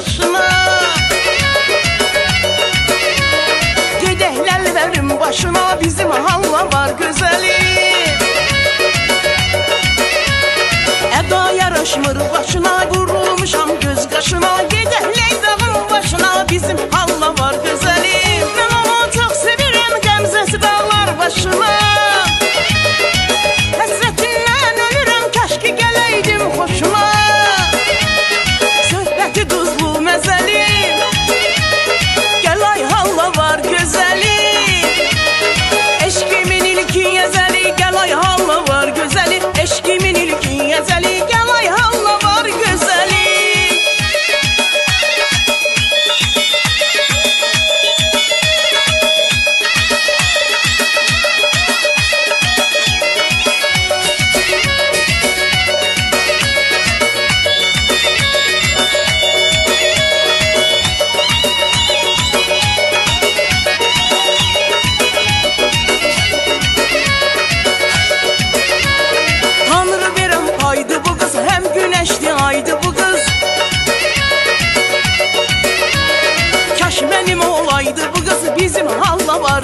başına. Gedəklərlərin başına bizim halla var güzelim. Əda yaraşmır başına, vurulmuşam göz qaşına. Gedəklərlərin başına bizim halla var güzelim. Mən onu çox sevirəm, qəmzəsi dağlar başına. Həsrətindən ölürəm, kəşki gələydim xoşuna. Söhbəti duzlu məzəli, gəlay halla var gözəli. Eşkimin ilkin yəzəli, gəlay halla var gözəli. Eşkimin ilkin yəzəli, gəlay halla var gözəli. Güneşli aydı bu kız. Kaş benim olaydı bu kız. Bizim halla var